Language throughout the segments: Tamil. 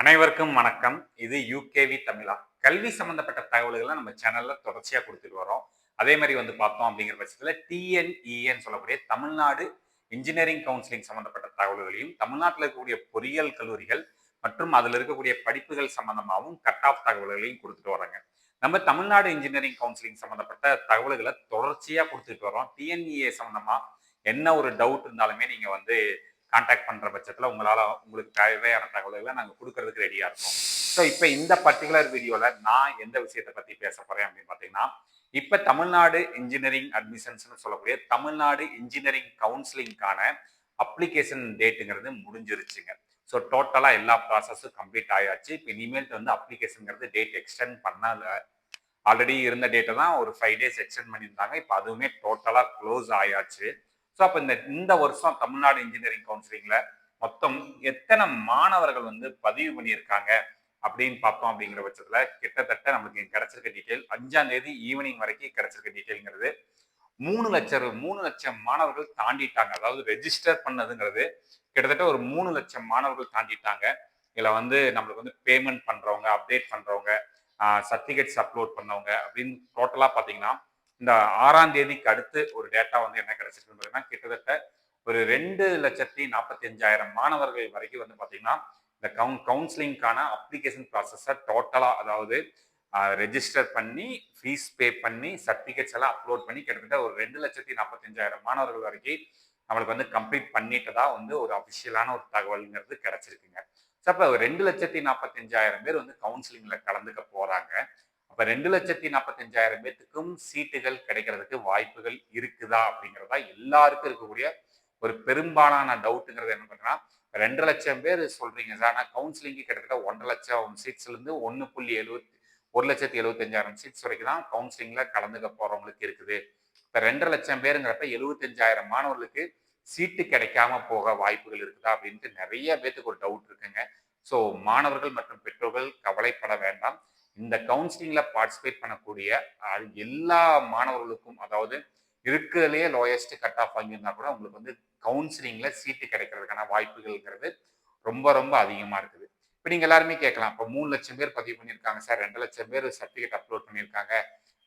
அனைவருக்கும் வணக்கம். இது யூகேவி தமிழா. கல்வி சம்பந்தப்பட்ட தகவல்களை நம்ம சேனல்ல தொடர்ச்சியா குடுத்துட்டு வரோம். அதே மாரி வந்து பார்த்தோம் அப்படிங்கிற பட்சத்தில டிஎன்இஏன்னு சொல்லக்கூடிய தமிழ்நாடு இன்ஜினியரிங் கவுன்சிலிங் சம்பந்தப்பட்ட தகவல்களையும், தமிழ்நாட்டில இருக்கக்கூடிய பொறியியல் கல்லூரிகள் மற்றும் அதில இருக்கக்கூடிய படிப்புகள் சம்பந்தமாவும் கட் ஆஃப் தகவல்களையும் குடுத்துட்டு வர்றோங்க. நம்ம தமிழ்நாடு இன்ஜினியரிங் கவுன்சிலிங் சம்பந்தப்பட்ட தகவல்கள தொடர்ச்சியா குடுத்துட்டு வர்றோம். டிஎன்இஏ சம்பந்தமா என்ன ஒரு டவுட் இருந்தாலுமே நீங்க வந்து கான்டாக்ட் பண்ற பட்சத்துல உங்களுக்கு தேவையான தகவல்களை நாங்க கொடுக்கறதுக்கு ரெடியா இருக்கோம். ஸோ இப்போ இந்த பர்டிகுலர் வீடியோல நான் எந்த விஷயத்தை பத்தி பேச போறேன் அப்படின்னு பாத்தீங்கன்னா, இப்ப தமிழ்நாடு இன்ஜினியரிங் அட்மிஷன்ஸ்னு சொல்லக்கூடிய தமிழ்நாடு இன்ஜினியரிங் கவுன்சிலிங்கான அப்ளிகேஷன் டேட்டுங்கிறது முடிஞ்சிருச்சுங்க. ஸோ டோட்டலா எல்லா ப்ராசஸும் கம்ப்ளீட் ஆயாச்சு. இப்போ இனிமேல் வந்து அப்ளிகேஷன்ங்கிறது டேட் எக்ஸ்டெண்ட் பண்ணல. ஆல்ரெடி இருந்த டேட்டை தான் ஒரு 5 டேஸ் எக்ஸ்டெண்ட் பண்ணியிருந்தாங்க. இப்போ அதுவுமே டோட்டலா க்ளோஸ் ஆயாச்சு. ஸோ அப்போ இந்த வருஷம் தமிழ்நாடு இன்ஜினியரிங் கவுன்சிலிங்ல மொத்தம் எத்தனை மாணவர்கள் வந்து பதிவு பண்ணியிருக்காங்க அப்படின்னு பார்த்தோம் அப்படிங்கிற பட்சத்துல கிட்டத்தட்ட நம்மளுக்கு கிடைச்சிருக்க டீட்டெயில் 5ஆம் தேதி ஈவினிங் வரைக்கும் கிடைச்சிருக்க டீட்டெயில்ங்கிறது 3 லட்சம் மாணவர்கள் தாண்டிட்டாங்க. அதாவது ரெஜிஸ்டர் பண்ணதுங்கிறது கிட்டத்தட்ட ஒரு 3 லட்சம் மாணவர்கள் தாண்டிட்டாங்க. இதுல வந்து நம்மளுக்கு வந்து பேமெண்ட் பண்றவங்க, அப்டேட் பண்றவங்க, சர்டிபிகேட்ஸ் அப்லோட் பண்ணவங்க அப்படின்னு டோட்டலா பாத்தீங்கன்னா இந்த 6ஆம் தேதிக்கு அடுத்து ஒரு டேட்டா வந்து என்ன கிடைச்சிருக்குன்னா கிட்டத்தட்ட ஒரு 2,45,000 மாணவர்கள் வரைக்கும் வந்து பாத்தீங்கன்னா இந்த கவுன்சிலிங்கான அப்ளிகேஷன் ப்ராசஸை டோட்டலா, அதாவது ரெஜிஸ்டர் பண்ணி ஃபீஸ் பே பண்ணி சர்டிபிகேட்ஸ் எல்லாம் அப்லோட் பண்ணி கிட்டத்தட்ட ஒரு 2,45,000 மாணவர்கள் வரைக்கும் நம்மளுக்கு வந்து கம்ப்ளீட் பண்ணிட்டதா வந்து ஒரு அபிஷியலான ஒரு தகவல்ங்கிறது கிடைச்சிருக்குங்க. ஸோ அப்போ 2,45,000 பேர் வந்து கவுன்சிலிங்ல கலந்துக்க போறாங்க. அப்ப 2,45,000 பேத்துக்கும் சீட்டுகள் கிடைக்கிறதுக்கு வாய்ப்புகள் இருக்குதா அப்படிங்கிறதா எல்லாருக்கும் இருக்கக்கூடிய ஒரு பெரும்பாலான டவுட்டுங்கிறது என்ன பண்றா, 2,00,000 பேர் சொல்றீங்க சார், ஆனால் கவுன்சிலிங்கு கிட்டத்தட்ட 1,50,000 சீட்ஸ்ல இருந்து 1,75,000 சீட்ஸ் வரைக்கும் தான் கவுன்சிலிங்ல கலந்துக்க போறவங்களுக்கு இருக்குது. இப்ப 2,00,000 பேருங்கிறப்ப 75,000 மாணவர்களுக்கு சீட்டு கிடைக்காம போக வாய்ப்புகள் இருக்குதா அப்படின்ட்டு நிறைய பேத்துக்கு ஒரு டவுட் இருக்குங்க. ஸோ மாணவர்கள் மற்றும் பெற்றோர்கள் கவலைப்பட வேண்டாம். இந்த கவுன்சிலிங்ல பார்ட்டிசிபேட் பண்ணக்கூடிய எல்லா மாணவர்களுக்கும், அதாவது இருக்கிறதுலேயே லோயஸ்ட் கட் ஆஃப் வாங்கியிருந்தா கூட உங்களுக்கு வந்து கவுன்சிலிங்ல சீட்டு கிடைக்கிறதுக்கான வாய்ப்புகள்ங்கிறது ரொம்ப ரொம்ப அதிகமா இருக்குது. இப்போ நீங்க எல்லாருமே கேட்கலாம், இப்போ 3 லட்சம் பேர் பதிவு பண்ணியிருக்காங்க சார், 2 லட்சம் பேர் சர்டிஃபிகேட் அப்லோட் பண்ணியிருக்காங்க,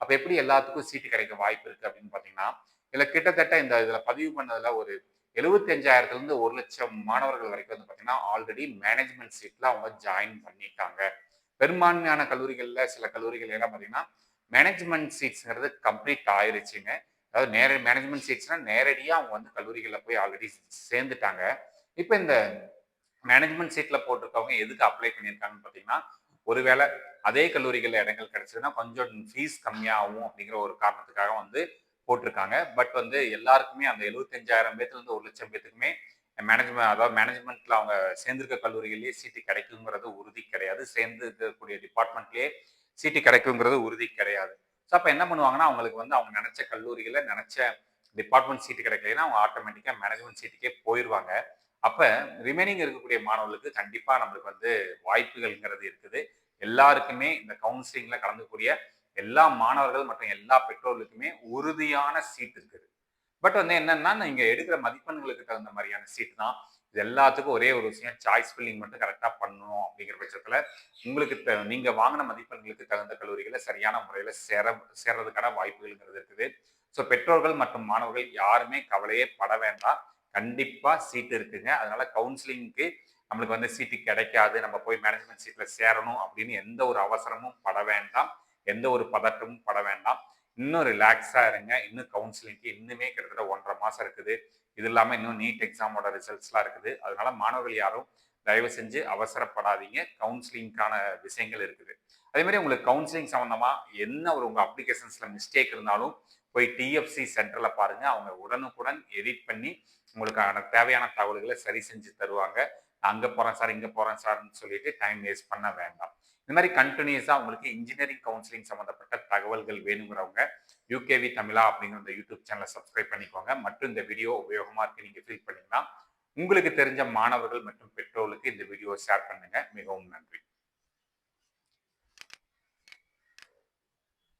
அப்போ எப்படி எல்லாத்துக்கும் சீட்டு கிடைக்க வாய்ப்பு இருக்கு அப்படின்னு பார்த்தீங்கன்னா, இதில் கிட்டத்தட்ட இதில் பதிவு பண்ணதுல ஒரு 75,000லேருந்து 1 லட்சம் மாணவர்கள் வரைக்கும் வந்து பார்த்தீங்கன்னா ஆல்ரெடி மேனேஜ்மெண்ட் சீட்ல அவங்க ஜாயின் பண்ணிட்டாங்க. பெரும்பான்மையான கல்லூரிகள்ல சில கல்லூரிகள் எல்லாம் பார்த்தீங்கன்னா மேனேஜ்மெண்ட் சீட்ஸ்ங்கிறது கம்ப்ளீட் ஆயிருச்சுங்க. அதாவது மேனேஜ்மெண்ட் சீட்ஸ்னா நேரடியா அவங்க வந்து கல்லூரிகளில் போய் ஆல்ரெடி சேர்ந்துட்டாங்க. இப்போ இந்த மேனேஜ்மெண்ட் சீட்ல போட்டிருக்கவங்க எதுக்கு அப்ளை பண்ணியிருக்காங்கன்னு பார்த்தீங்கன்னா, ஒருவேளை அதே கல்லூரிகளில் இடங்கள் கிடைச்சதுன்னா கொஞ்சம் ஃபீஸ் கம்மியாகும் அப்படிங்கிற ஒரு காரணத்துக்காக வந்து போட்டிருக்காங்க. பட் வந்து எல்லாருக்குமே அந்த 75,000 பேத்துல இருந்து 1 லட்சம் பேத்துக்குமே மேனேஜ்மெண்ட்ல அவங்க சேர்ந்திருக்க கல்லூரிகளிலேயே சீட்டு கிடைக்குங்கிறது உறுதி கிடையாது. சேர்ந்து இருக்கக்கூடிய டிபார்ட்மெண்ட்லயே சீட்டு கிடைக்குங்கிறது உறுதி கிடையாது. ஸோ அப்போ என்ன பண்ணுவாங்கன்னா, அவங்களுக்கு வந்து அவங்க நினைச்ச கல்லூரிகளை நினைச்ச டிபார்ட்மெண்ட் சீட்டு கிடைக்கலைன்னா அவங்க ஆட்டோமேட்டிக்கா மேனேஜ்மெண்ட் சீட்டுக்கே போயிடுவாங்க. அப்ப ரிமைனிங் இருக்கக்கூடிய மாணவர்களுக்கு கண்டிப்பா நம்மளுக்கு வந்து வாய்ப்புகள்ங்கிறது இருக்குது. எல்லாருக்குமே இந்த கவுன்சிலிங்ல கலந்துக்கூடிய எல்லா மாணவர்கள் மற்றும் எல்லா பெற்றோர்களுக்குமே உறுதியான சீட் இருக்குது. பட் வந்து என்னன்னா, நீங்க எடுக்கிற மதிப்பெண்களுக்கு தகுந்த மாதிரியான சீட் தான். இது எல்லாத்துக்கும் ஒரே ஒரு விஷயம், சாய்ஸ் ஃபில்லிங் மட்டும் கரெக்டா பண்ணணும் அப்படிங்கிற பட்சத்துல உங்களுக்கு நீங்க வாங்கின மதிப்பெண்களுக்கு தகுந்த கல்லூரிகளை சரியான முறையில சேர்றதுக்கான வாய்ப்புகள்ங்கிறது இருக்குது. ஸோ பெற்றோர்கள் மற்றும் மாணவர்கள் யாருமே கவலையே பட வேண்டாம். கண்டிப்பா சீட் இருக்குங்க. அதனால கவுன்சிலிங்க்கு நம்மளுக்கு வந்து சீட்டு கிடைக்காது, நம்ம போய் மேனேஜ்மெண்ட் சீட்ல சேரணும் அப்படின்னு எந்த ஒரு அவசரமும் பட வேண்டாம். எந்த ஒரு பதட்டமும் பட வேண்டாம். இன்னும் ரிலாக்ஸா இருங்க. இன்னும் கவுன்சிலிங்க்கு இன்னுமே கிட்டத்தட்ட 1.5 மாசம் இருக்குது. இது இல்லாம இன்னும் நீட் எக்ஸாமோட ரிசல்ட்ஸ்லாம் இருக்குது. அதனால மாணவர்கள் யாரும் தயவு செஞ்சு அவசரப்படாதீங்க. கவுன்சிலிங்கான விஷயங்கள் இருக்குது. அதே மாதிரி உங்களுக்கு கவுன்சிலிங் சம்பந்தமா என்ன உங்க அப்ளிகேஷன்ஸ்ல மிஸ்டேக் இருந்தாலும் போய் டிஎஃப்சி சென்டர்ல பாருங்க. அவங்க உடனுக்குடன் எடிட் பண்ணி உங்களுக்கான தேவையான தகவல்களை சரி செஞ்சு தருவாங்க. அங்க போறேன் சார், இங்க போறேன் சார்ன்னு சொல்லிட்டு டைம் வேஸ்ட் பண்ண வேண்டாம். இந்த மாதிரி கண்டினியூஸா உங்களுக்கு இன்ஜினியரிங் கவுன்சிலிங் சம்பந்தப்பட்ட தகவல்கள் வேணுங்கிறவங்க யூகேவி தமிழா அப்படிங்கிற இந்த யூடியூப் சேனலை சப்ஸ்கிரைப் பண்ணிக்கோங்க. மற்றும் இந்த வீடியோ உபயோகமா இருக்கு நீங்க ஃபீல் பண்ணீங்கன்னா உங்களுக்கு தெரிஞ்ச மாணவர்கள் மற்றும் பெற்றோர்களுக்கு இந்த வீடியோ ஷேர் பண்ணுங்க. மிகவும் நன்றி.